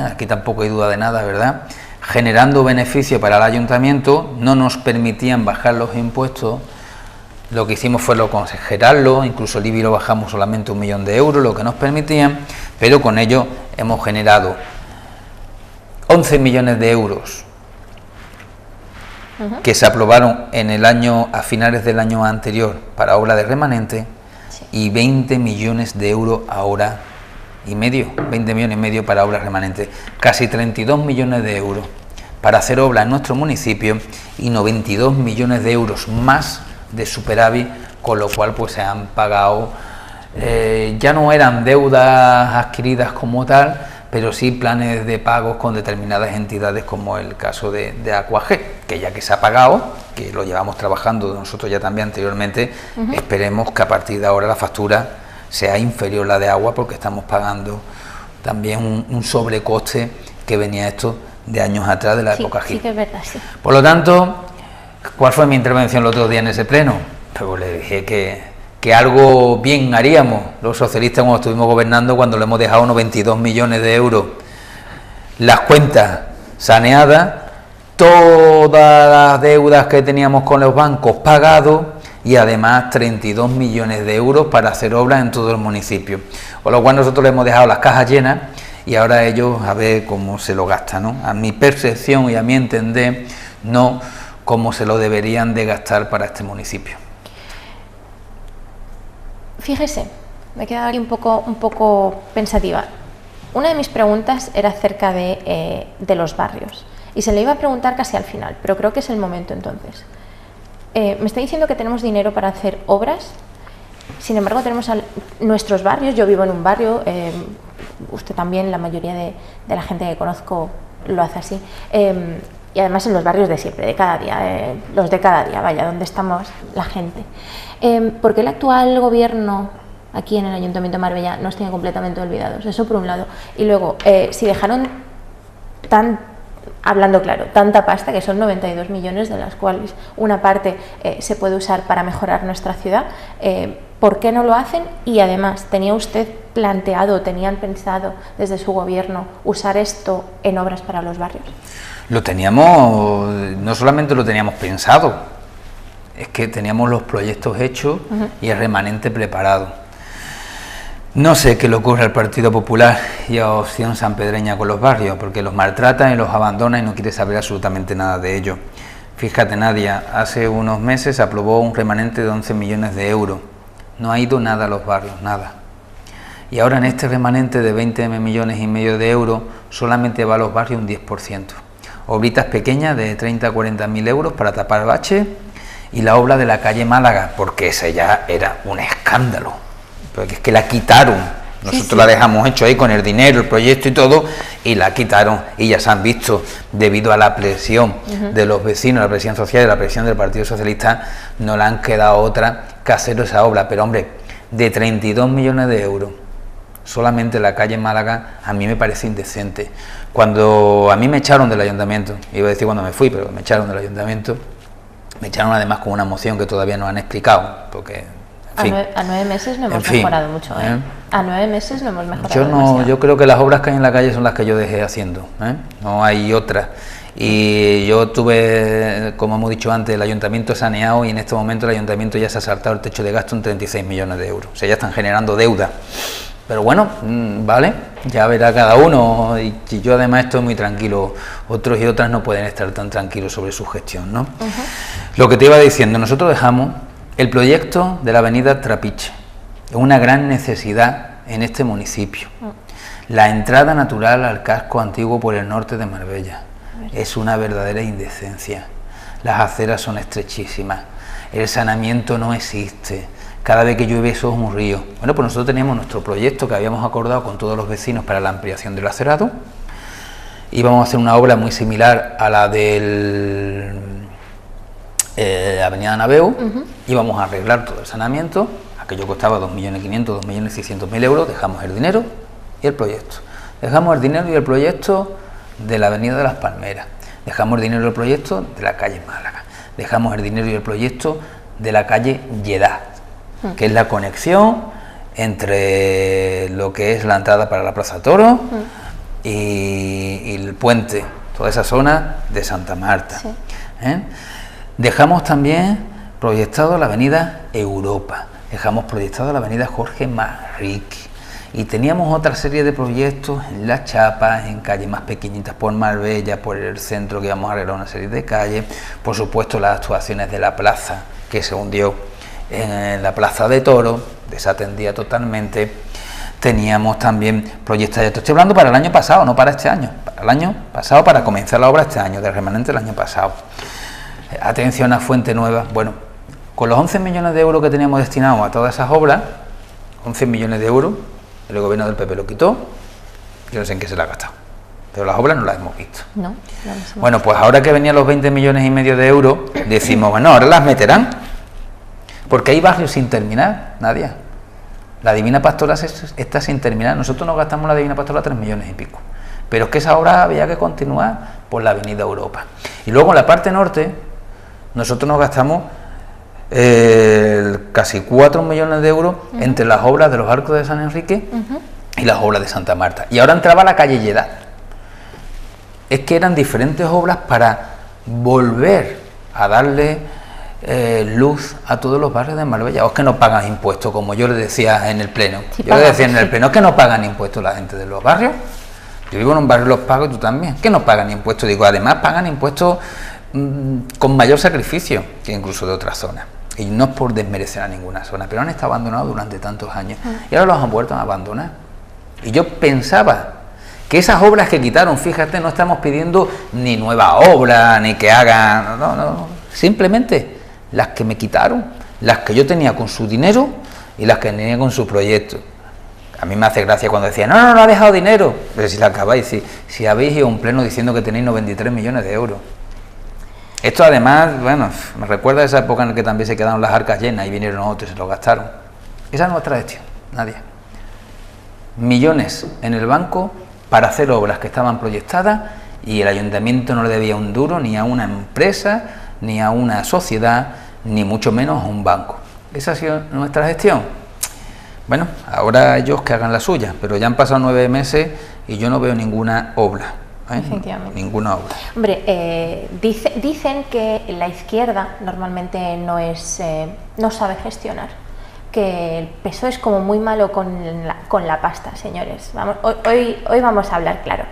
Aquí tampoco hay duda de nada, ¿verdad? Generando beneficio para el ayuntamiento, no nos permitían bajar los impuestos. Lo que hicimos fue congelarlo, incluso el IBI lo bajamos solamente 1 millón de euros, lo que nos permitían, pero con ello hemos generado 11 millones de euros que se aprobaron en el año, a finales del año anterior, para obra de remanente, sí, y 20 millones de euros ahora y medio, 20 millones y medio para obras remanentes, casi 32 millones de euros para hacer obras en nuestro municipio y 92 millones de euros más de superávit, con lo cual pues se han pagado, ya no eran deudas adquiridas como tal, pero sí planes de pagos con determinadas entidades, como el caso de Aquajet, que ya que se ha pagado, que lo llevamos trabajando nosotros ya también anteriormente, esperemos que a partir de ahora la factura sea inferior a la de agua, porque estamos pagando también un sobrecoste que venía esto de años atrás, de la época Gil. Sí, que es verdad, sí. Por lo tanto, ¿cuál fue mi intervención el otro día en ese pleno? Pues le dije que algo bien haríamos los socialistas cuando estuvimos gobernando, cuando le hemos dejado 92 millones de euros las cuentas saneadas, todas las deudas que teníamos con los bancos pagados y además 32 millones de euros para hacer obras en todo el municipio. Con lo cual nosotros le hemos dejado las cajas llenas y ahora ellos a ver cómo se lo gastan, ¿no? A mi percepción y a mi entender, no como se lo deberían de gastar para este municipio. Fíjese, me he quedado aquí un poco pensativa. Una de mis preguntas era acerca de los barrios y se le iba a preguntar casi al final, pero creo que es el momento entonces. Me está diciendo que tenemos dinero para hacer obras, sin embargo tenemos nuestros barrios. Yo vivo en un barrio, usted también, la mayoría de la gente que conozco lo hace así, y además en los barrios de siempre, de cada día, los de cada día, vaya, donde estamos la gente. ¿Por qué el actual gobierno aquí en el Ayuntamiento de Marbella nos tiene completamente olvidados? Eso por un lado. Y luego, si dejaron hablando claro, tanta pasta, que son 92 millones, de las cuales una parte se puede usar para mejorar nuestra ciudad, ¿por qué no lo hacen? Y además, ¿tenía usted planteado, tenían pensado desde su gobierno usar esto en obras para los barrios? Lo teníamos, no solamente lo teníamos pensado, es que teníamos los proyectos hechos y el remanente preparado. No sé qué le ocurre al Partido Popular y a Opción Sanpedreña con los barrios, porque los maltratan y los abandona y no quiere saber absolutamente nada de ello. Fíjate, Nadia, hace unos meses se aprobó un remanente de 11 millones de euros. No ha ido nada a los barrios, nada. Y ahora en este remanente de 20 millones y medio de euros solamente va a los barrios un 10%. Obritas pequeñas de 30 a 40 mil euros para tapar baches y la obra de la calle Málaga, porque esa ya era un escándalo, porque es que la quitaron. Nosotros la dejamos hecho ahí con el dinero, el proyecto y todo, y la quitaron, y ya se han visto, debido a la presión de los vecinos, la presión social y la presión del Partido Socialista, no le han quedado otra que hacer esa obra. Pero hombre, de 32 millones de euros, solamente la calle Málaga, a mí me parece indecente. Cuando a mí me echaron del ayuntamiento, iba a decir cuando me fui, pero me echaron del ayuntamiento, me echaron además con una moción que todavía no han explicado, porque... En fin, a 9 meses no hemos mejorado mucho, ¿eh? A 9 meses no hemos mejorado yo creo que las obras que hay en la calle son las que yo dejé haciendo, ¿eh? No hay otras. Y yo tuve, como hemos dicho antes, el ayuntamiento saneado, y en este momento el ayuntamiento ya se ha saltado el techo de gasto en 36 millones de euros. O sea, ya están generando deuda. Pero bueno, vale, ya verá cada uno, y yo además estoy muy tranquilo. Otros y otras no pueden estar tan tranquilos sobre su gestión, ¿no? Lo que te iba diciendo, nosotros dejamos el proyecto de la avenida Trapiche, es una gran necesidad en este municipio. La entrada natural al casco antiguo por el norte de Marbella es una verdadera indecencia. Las aceras son estrechísimas, el saneamiento no existe, cada vez que llueve eso es un río. Bueno, pues nosotros teníamos nuestro proyecto que habíamos acordado con todos los vecinos para la ampliación del acerado. Íbamos a hacer una obra muy similar a la del Avenida Naveu, íbamos a arreglar todo el saneamiento, aquello costaba 2.500.000, 2.600.000 euros, dejamos el dinero y el proyecto. Dejamos el dinero y el proyecto de la Avenida de las Palmeras, dejamos el dinero y el proyecto de la calle Málaga, dejamos el dinero y el proyecto de la calle Lledá, que es la conexión entre lo que es la entrada para la Plaza Toro y el puente, toda esa zona de Santa Marta. Dejamos también proyectado la avenida Europa, dejamos proyectado la avenida Jorge Manrique, y teníamos otra serie de proyectos en Las Chapas, en calles más pequeñitas por Marbella, por el centro, que íbamos a arreglar una serie de calles, por supuesto las actuaciones de la plaza, que se hundió en la Plaza de Toros, desatendía totalmente. Teníamos también proyectos, estoy hablando para el año pasado, no para este año, para el año pasado, para comenzar la obra este año, del remanente del año pasado. Atención a Fuente Nueva. Bueno, con los 11 millones de euros que teníamos destinados a todas esas obras, 11 millones de euros, el gobierno del PP lo quitó, yo no sé en qué se la ha gastado, pero las obras no las hemos visto. No, bueno, pues ahora que venían los 20 millones y medio de euros, decimos, bueno, ahora las meterán, porque hay barrios sin terminar, Nadia. La Divina Pastora está sin terminar. Nosotros nos gastamos la Divina Pastora 3 millones y pico. Pero es que esa obra había que continuar por la Avenida Europa. Y luego en la parte norte, nosotros nos gastamos casi 4 millones de euros entre las obras de los Arcos de San Enrique y las obras de Santa Marta. Y ahora entraba la calle Lledá. Es que eran diferentes obras para volver a darle luz a todos los barrios de Marbella. O es que no pagan impuestos, como yo le decía en el pleno. Yo le decía en el pleno, es que no pagan impuestos la gente de los barrios. Yo vivo en un barrio, los pago y tú también. Que no pagan impuestos. Digo, además pagan impuestos con mayor sacrificio que incluso de otras zonas. Y no es por desmerecer a ninguna zona, pero han estado abandonados durante tantos años y ahora los han vuelto a abandonar. Y yo pensaba que esas obras que quitaron, fíjate, no estamos pidiendo ni nueva obra, ni que hagan, no, simplemente las que me quitaron, las que yo tenía con su dinero y las que tenía con su proyecto. A mí me hace gracia cuando decían, no ha dejado dinero, pero si la acabáis, si habéis ido a un pleno diciendo que tenéis 93 millones de euros. Esto además, bueno, me recuerda a esa época en la que también se quedaron las arcas llenas y vinieron otros y se lo gastaron. Esa es nuestra gestión, nadie. Millones en el banco para hacer obras que estaban proyectadas y el ayuntamiento no le debía un duro ni a una empresa, ni a una sociedad, ni mucho menos a un banco. ¿Esa ha sido nuestra gestión? Bueno, ahora ellos que hagan la suya, pero ya han pasado 9 meses y yo no veo ninguna obra. Efectivamente. Ninguna obra. Hombre, dicen que la izquierda normalmente no sabe gestionar, que el PSOE es como muy malo con la pasta, señores. Hoy vamos a hablar claro.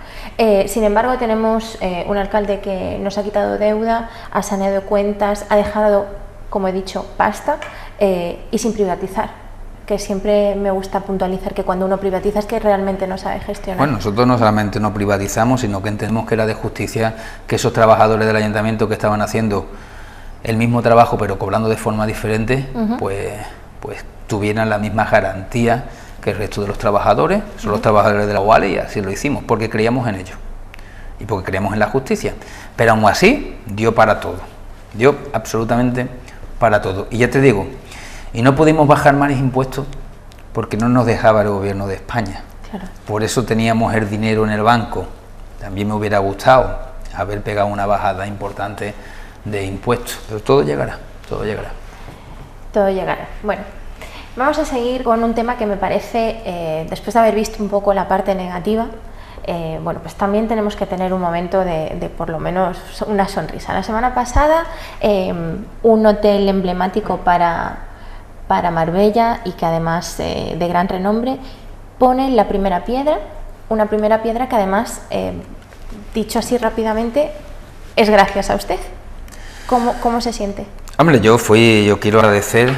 Sin embargo, tenemos un alcalde que nos ha quitado deuda, ha saneado cuentas, ha dejado, como he dicho, pasta y sin privatizar. Que siempre me gusta puntualizar que cuando uno privatiza es que realmente no sabe gestionar. Bueno, nosotros no solamente no privatizamos, sino que entendemos que era de justicia que esos trabajadores del ayuntamiento que estaban haciendo el mismo trabajo pero cobrando de forma diferente, pues tuvieran la misma garantía que el resto de los trabajadores. Son los trabajadores de la UALE y así lo hicimos, porque creíamos en ellos y porque creíamos en la justicia. Pero aún así dio para todo, dio absolutamente para todo. Y ya te digo, y no pudimos bajar más impuestos porque no nos dejaba el gobierno de España. Claro. Por eso teníamos el dinero en el banco. También me hubiera gustado haber pegado una bajada importante de impuestos, pero todo llegará, todo llegará. Todo llegará. Bueno, vamos a seguir con un tema que me parece, después de haber visto un poco la parte negativa, bueno, pues también tenemos que tener un momento de por lo menos una sonrisa. La semana pasada, un hotel emblemático para Marbella y que además de gran renombre, pone la primera piedra, una primera piedra que además, dicho así rápidamente, es gracias a usted. ¿Cómo se siente? Hombre, yo quiero agradecer,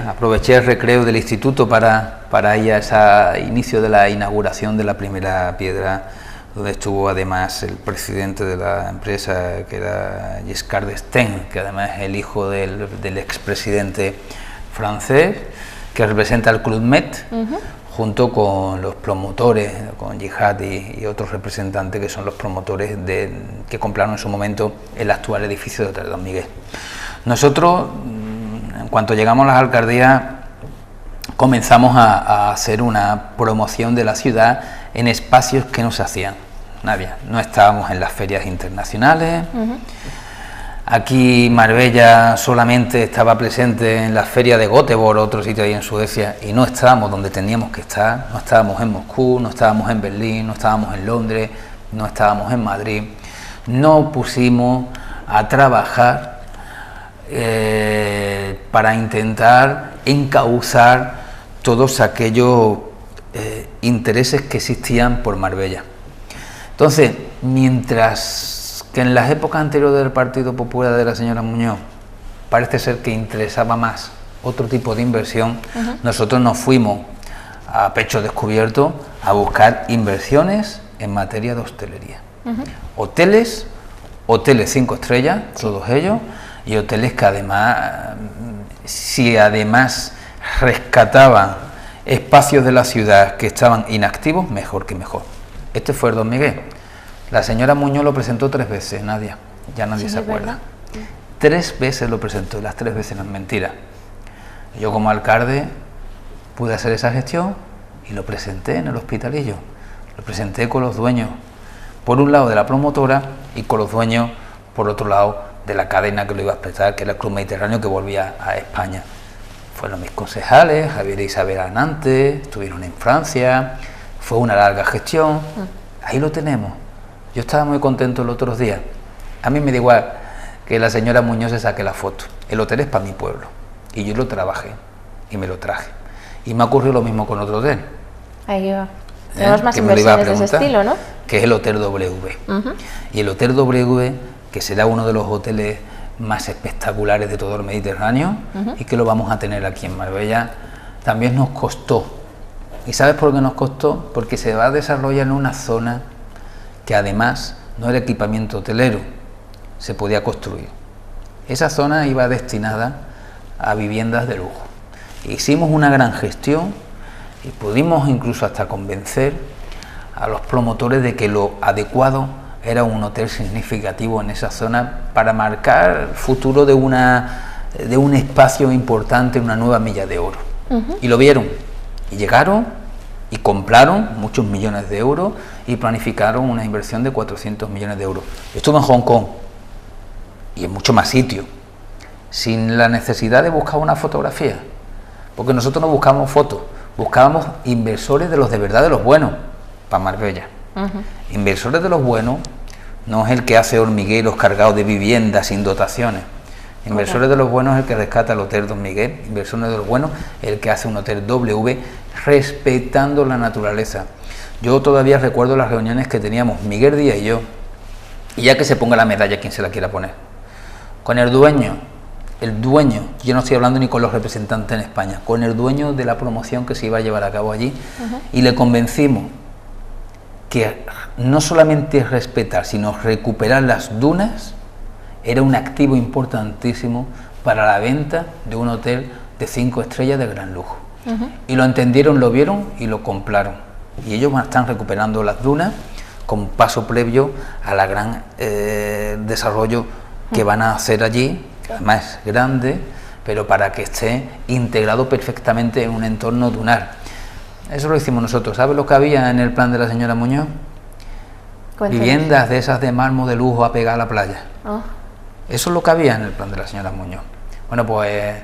aproveché el recreo del instituto para ir a ese inicio de la inauguración de la primera piedra, donde estuvo además el presidente de la empresa, que era Giscard d'Estaing, que además es el hijo del expresidente francés, que representa al Club Med, junto con los promotores, con Yihad y otros representantes que son los promotores que compraron en su momento el actual edificio de Hotel Don Miguel. Nosotros, en cuanto llegamos a las alcaldías, comenzamos a hacer una promoción de la ciudad en espacios que no se hacían. No estábamos en las ferias internacionales. Aquí Marbella solamente estaba presente en la feria de Göteborg, otro sitio ahí en Suecia, y no estábamos donde teníamos que estar. No estábamos en Moscú, no estábamos en Berlín, no estábamos en Londres, no estábamos en Madrid. No pusimos a trabajar para intentar encauzar todos aquellos intereses que existían por Marbella. Entonces, mientras que en las épocas anteriores del Partido Popular de la señora Muñoz parece ser que interesaba más otro tipo de inversión, nosotros nos fuimos a pecho descubierto a buscar inversiones en materia de hostelería. Hoteles 5 estrellas, todos ellos, y hoteles que además, si además rescataban espacios de la ciudad que estaban inactivos, mejor que mejor. Este fue el Don Miguel. La señora Muñoz lo presentó 3 veces, Nadia, ya nadie se acuerda. 3 veces lo presentó, y las 3 veces no es mentira. Yo como alcalde pude hacer esa gestión y lo presenté en el Hospitalillo. Lo presenté con los dueños, por un lado de la promotora y con los dueños, por otro lado, de la cadena que lo iba a prestar, que era el Club Mediterráneo, que volvía a España. Fueron mis concejales, Javier e Isabel Anante, estuvieron en Francia, fue una larga gestión. Ahí lo tenemos. Yo estaba muy contento los otros días. A mí me da igual que la señora Muñoz se saque la foto. El hotel es para mi pueblo. Y yo lo trabajé y me lo traje. Y me ha ocurrido lo mismo con otro hotel. Ahí va. Tenemos más inversiones de ese estilo, ¿no? Que es el Hotel W. Y el Hotel W, que será uno de los hoteles más espectaculares de todo el Mediterráneo y que lo vamos a tener aquí en Marbella, también nos costó. ¿Y sabes por qué nos costó? Porque se va a desarrollar en una zona que además no era equipamiento hotelero, se podía construir. Esa zona iba destinada a viviendas de lujo. Hicimos una gran gestión y pudimos incluso hasta convencer a los promotores de que lo adecuado era un hotel significativo en esa zona para marcar el futuro de un espacio importante, una nueva milla de oro. Y lo vieron, y llegaron y compraron muchos millones de euros y planificaron una inversión de 400 millones de euros. Yo estuve en Hong Kong y en muchos más sitios, sin la necesidad de buscar una fotografía, porque nosotros no buscábamos fotos, buscábamos inversores de los de verdad, de los buenos, para Marbella. Inversores de los buenos no es el que hace hormigueros cargados de viviendas sin dotaciones. Inversores de los buenos es el que rescata el Hotel Don Miguel. Inversores de los buenos es el que hace un Hotel W respetando la naturaleza. Yo todavía recuerdo las reuniones que teníamos Miguel Díaz y yo, y ya que se ponga la medalla quien se la quiera poner, con el dueño, yo no estoy hablando ni con los representantes en España, con el dueño de la promoción que se iba a llevar a cabo allí, y le convencimos que no solamente respetar, sino recuperar las dunas era un activo importantísimo para la venta de un hotel de 5 estrellas de gran lujo. Y lo entendieron, lo vieron y lo compraron. Y ellos están recuperando las dunas como paso previo a la gran desarrollo que van a hacer allí, que además es grande, pero para que esté integrado perfectamente en un entorno dunar. Eso lo hicimos nosotros. ¿Sabes lo que había en el plan de la señora Muñoz? Cuéntanos. Viviendas de esas de mármol de lujo a pegar a la playa. Eso es lo que había en el plan de la señora Muñoz. Bueno, pues,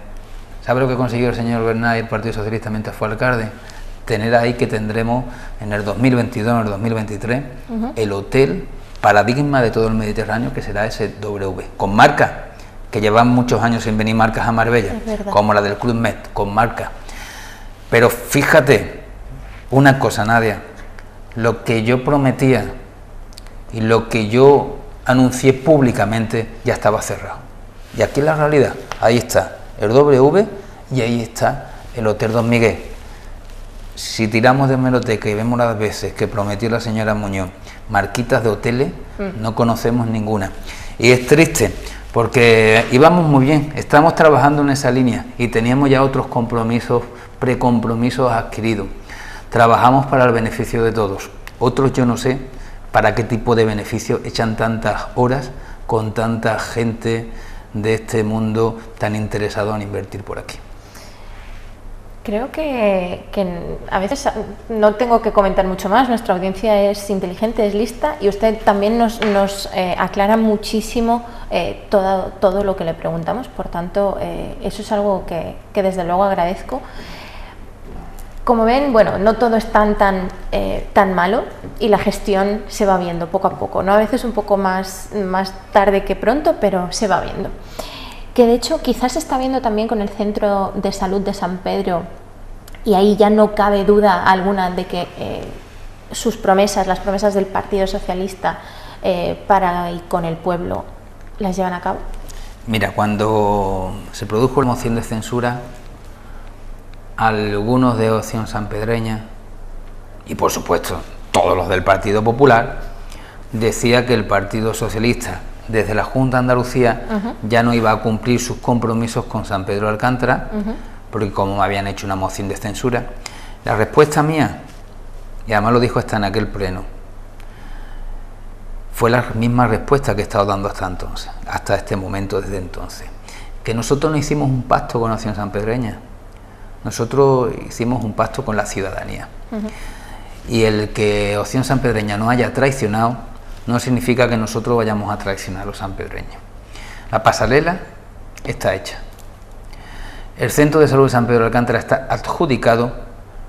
¿sabe lo que consiguió el señor Bernal y el Partido Socialista mientras fue alcalde? Tener ahí que tendremos en el 2022, en el 2023, el hotel paradigma de todo el Mediterráneo, que será ese W, con marcas, que llevan muchos años sin venir marcas a Marbella, como la del Club Med, con marcas. Pero fíjate, una cosa, Nadia, lo que yo prometía y lo que yo anuncié públicamente ya estaba cerrado. Y aquí es la realidad, ahí está el W y ahí está el Hotel Don Miguel. Si tiramos de hemeroteca y vemos las veces que prometió la señora Muñoz marquitas de hoteles, no conocemos ninguna. Y es triste, porque íbamos muy bien, estamos trabajando en esa línea y teníamos ya otros compromisos, precompromisos adquiridos. Trabajamos para el beneficio de todos. Otros yo no sé para qué tipo de beneficio echan tantas horas con tanta gente de este mundo tan interesado en invertir por aquí. Creo que a veces no tengo que comentar mucho más, nuestra audiencia es inteligente, es lista y usted también nos aclara muchísimo todo lo que le preguntamos, por tanto eso es algo que desde luego agradezco. Como ven, bueno, no todo es tan malo y la gestión se va viendo poco a poco, ¿no? A veces un poco más tarde que pronto, pero se va viendo. Que de hecho quizás se está viendo también con el Centro de Salud de San Pedro, y ahí ya no cabe duda alguna de que sus promesas, las promesas del Partido Socialista para y con el pueblo, las llevan a cabo. Mira, cuando se produjo la moción de censura, algunos de Opción Sanpedreña y por supuesto todos los del Partido Popular decía que el Partido Socialista desde la Junta de Andalucía ya no iba a cumplir sus compromisos con San Pedro de Alcántara, porque como me habían hecho una moción de censura. La respuesta mía, y además lo dijo hasta en aquel pleno, fue la misma respuesta que he estado dando hasta entonces, hasta este momento, desde entonces, que nosotros no hicimos un pacto con Opción Sanpedreña, nosotros hicimos un pacto con la ciudadanía. Y el que Opción Sanpedreña no haya traicionado no significa que nosotros vayamos a traicionar a los sanpedreños. La pasarela está hecha. El Centro de Salud de San Pedro de Alcántara está adjudicado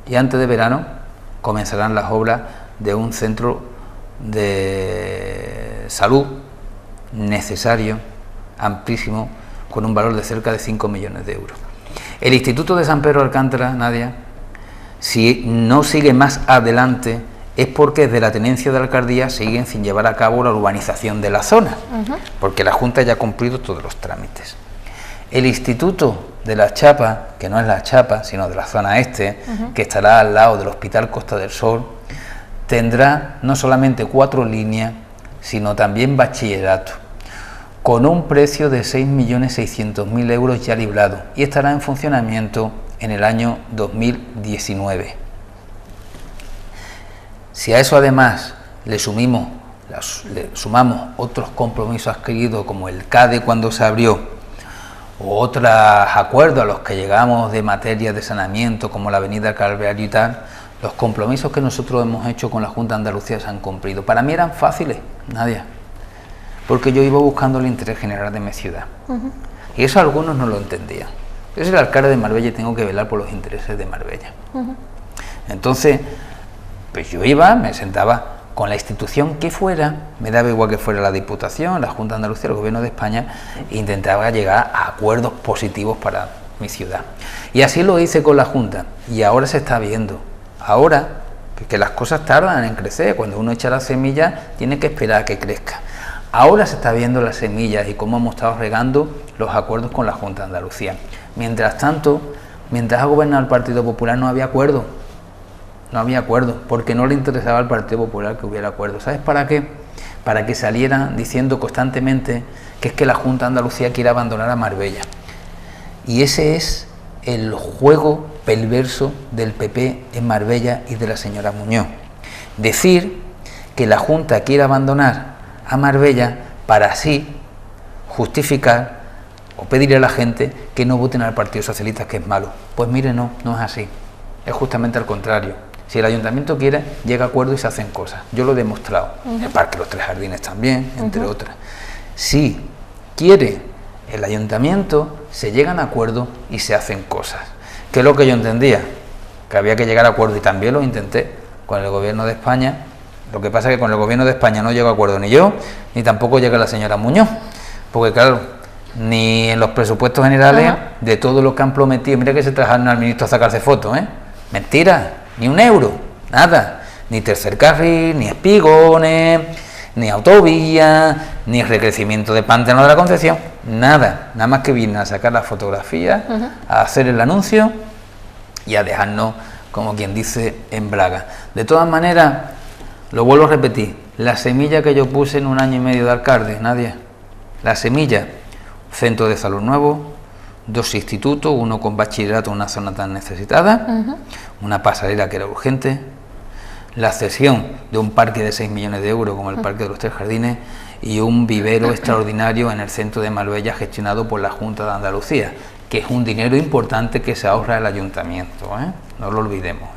y antes de verano comenzarán las obras de un centro de salud necesario, amplísimo, con un valor de cerca de 5 millones de euros. El Instituto de San Pedro de Alcántara, Nadia, si no sigue más adelante es porque desde la tenencia de la alcaldía siguen sin llevar a cabo la urbanización de la zona, porque la Junta ya ha cumplido todos los trámites. El Instituto de la Chapa, que no es la Chapa, sino de la zona este, que estará al lado del Hospital Costa del Sol, tendrá no solamente 4 líneas, sino también bachillerato, con un precio de 6.600.000 euros ya librado, y estará en funcionamiento en el año 2019. Si a eso además le sumamos otros compromisos adquiridos como el CADE cuando se abrió, o otros acuerdos a los que llegamos de materia de saneamiento como la avenida Calvario y tal, los compromisos que nosotros hemos hecho con la Junta de Andalucía se han cumplido. Para mí eran fáciles, Nadia, porque yo iba buscando el interés general de mi ciudad. Y eso algunos no lo entendían. Yo soy el alcalde de Marbella y tengo que velar por los intereses de Marbella. Entonces, pues yo iba, me sentaba con la institución que fuera, me daba igual que fuera la Diputación, la Junta de Andalucía, el Gobierno de España, e intentaba llegar a acuerdos positivos para mi ciudad. Y así lo hice con la Junta, y ahora se está viendo. Ahora, que las cosas tardan en crecer, cuando uno echa la semilla, tiene que esperar a que crezca. Ahora se está viendo las semillas y cómo hemos estado regando los acuerdos con la Junta de Andalucía. Mientras tanto, mientras ha gobernado el Partido Popular no había acuerdo. No había acuerdo, porque no le interesaba al Partido Popular que hubiera acuerdo. ¿Sabes para qué? Para que salieran diciendo constantemente que es que la Junta de Andalucía quiere abandonar a Marbella. Y ese es el juego perverso del PP en Marbella y de la señora Muñoz. Decir que la Junta quiere abandonar a Marbella para así justificar o pedirle a la gente que no voten al Partido Socialista, que es malo. Pues mire, no es así. Es justamente al contrario. Si el ayuntamiento quiere, llega a acuerdo y se hacen cosas. Yo lo he demostrado. El Parque Los Tres Jardines también, entre otras. Si quiere el ayuntamiento, se llegan a acuerdo y se hacen cosas. Que es lo que yo entendía, que había que llegar a acuerdo, y también lo intenté con el Gobierno de España. Lo que pasa es que con el Gobierno de España no llego a acuerdo ni yo, ni tampoco llega la señora Muñoz. Porque claro, ni en los presupuestos generales de todo lo que han prometido, mira que se trajeron al ministro a sacarse fotos, mentira, ni un euro, nada, ni tercer carril, ni espigones, ni autovía, ni recrecimiento de Pantano de la Concepción, nada más que vienen a sacar las fotografías, a hacer el anuncio y a dejarnos, como quien dice, en braga. De todas maneras, lo vuelvo a repetir, la semilla que yo puse en 1 año y medio de alcalde, Nadia, la semilla, centro de salud nuevo, 2 institutos, uno con bachillerato en una zona tan necesitada, una pasarela que era urgente, la cesión de un parque de 6 millones de euros como el Parque de los Tres Jardines y un vivero extraordinario en el centro de Marbella gestionado por la Junta de Andalucía, que es un dinero importante que se ahorra el ayuntamiento, no lo olvidemos,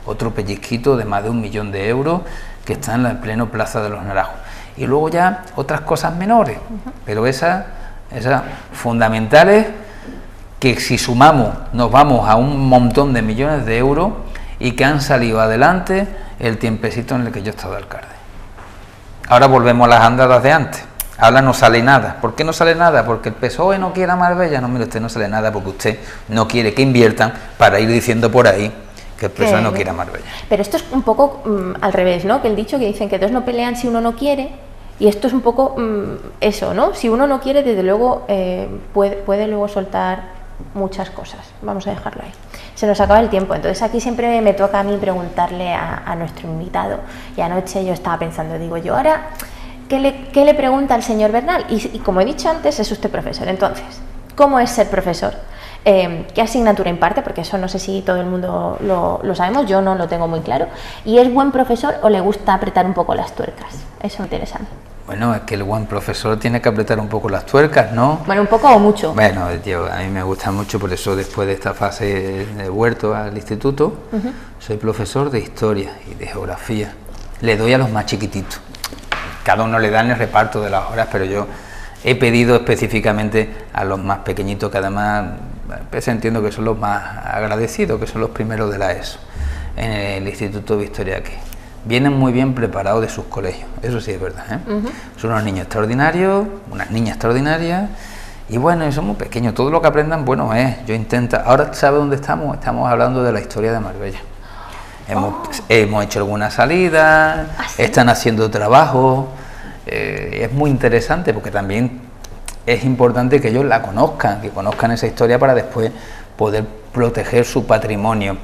otro pellizquito de más de 1 millón de euros que está en la pleno Plaza de los Naranjos. Y luego ya otras cosas menores, pero esas fundamentales, que si sumamos nos vamos a un montón de millones de euros y que han salido adelante el tiempecito en el que yo he estado alcalde. Ahora volvemos a las andadas de antes. Ahora no sale nada. ¿Por qué no sale nada? Porque el PSOE no quiere a Marbella. No, mire, usted no sale nada porque usted no quiere que inviertan para ir diciendo por ahí que el profesor no quiera Marbella. Pero esto es un poco al revés, ¿no? Que el dicho que dicen que dos no pelean si uno no quiere, y esto es un poco eso, ¿no? Si uno no quiere, desde luego puede luego soltar muchas cosas. Vamos a dejarlo ahí. Se nos acaba el tiempo, entonces aquí siempre me toca a mí preguntarle a nuestro invitado, y anoche yo estaba pensando, digo yo, ahora, ¿qué le pregunta al señor Bernal? Y como he dicho antes, es usted profesor, entonces, ¿cómo es ser profesor? ¿Qué asignatura imparte? Porque eso no sé si todo el mundo lo sabemos, yo no lo tengo muy claro. ¿Y es buen profesor o le gusta apretar un poco las tuercas? Eso me interesa a mí. Bueno, es que el buen profesor tiene que apretar un poco las tuercas, ¿no? Bueno, un poco o mucho. Bueno, a mí me gusta mucho, por eso después de esta fase he vuelto al instituto, soy profesor de historia y de geografía. Le doy a los más chiquititos. Cada uno le da en el reparto de las horas, pero yo he pedido específicamente a los más pequeñitos, que además entiendo que son los más agradecidos, que son los primeros de la ESO, en el Instituto de Historia aquí. Vienen muy bien preparados de sus colegios, eso sí es verdad, ¿eh? Son unos niños extraordinarios, unas niñas extraordinarias, y bueno, y somos pequeños, todo lo que aprendan, bueno es, yo intento, ahora ¿sabe dónde estamos? Estamos hablando de la historia de Marbella. Hemos hecho algunas salidas, están haciendo trabajo, es muy interesante porque también es importante que ellos la conozcan, que conozcan esa historia para después poder proteger su patrimonio.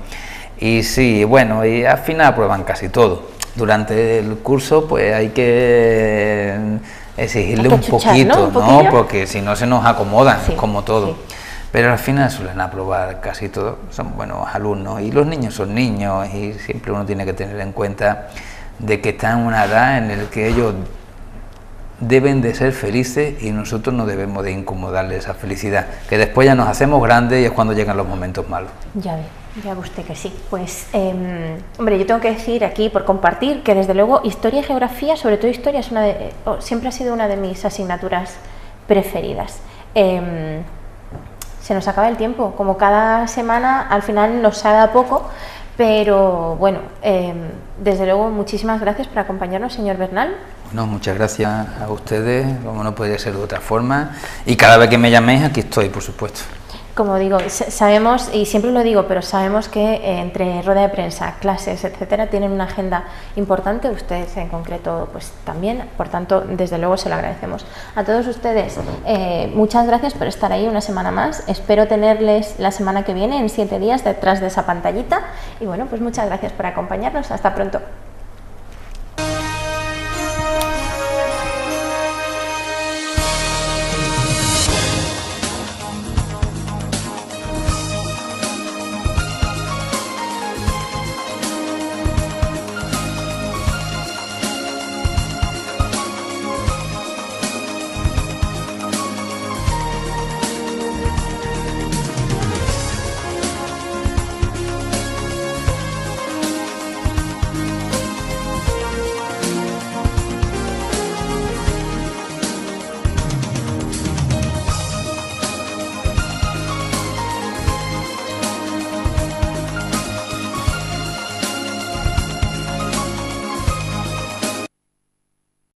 Y sí, bueno, y al final aprueban casi todo. Durante el curso pues hay que exigirle un poquito, ¿no? Porque si no se nos acomodan, sí, como todo. Sí. Pero al final suelen aprobar casi todo, son buenos alumnos, y los niños son niños, y siempre uno tiene que tener en cuenta de que están en una edad en la que ellos deben de ser felices y nosotros no debemos de incomodarles esa felicidad, que después ya nos hacemos grandes y es cuando llegan los momentos malos. Ya ve usted que sí. Pues, hombre, yo tengo que decir aquí, por compartir, que desde luego historia y geografía, sobre todo historia, es siempre ha sido una de mis asignaturas preferidas. Se nos acaba el tiempo, como cada semana al final nos sabe poco, pero bueno, desde luego muchísimas gracias por acompañarnos, señor Bernal. Bueno, muchas gracias a ustedes, como no podría ser de otra forma, y cada vez que me llaméis aquí estoy, por supuesto. Como digo, sabemos, y siempre lo digo, pero sabemos que entre rueda de prensa, clases, etcétera, tienen una agenda importante, ustedes en concreto pues también, por tanto, desde luego se lo agradecemos. A todos ustedes, muchas gracias por estar ahí una semana más, espero tenerles la semana que viene, en 7 días, detrás de esa pantallita, y bueno, pues muchas gracias por acompañarnos, hasta pronto.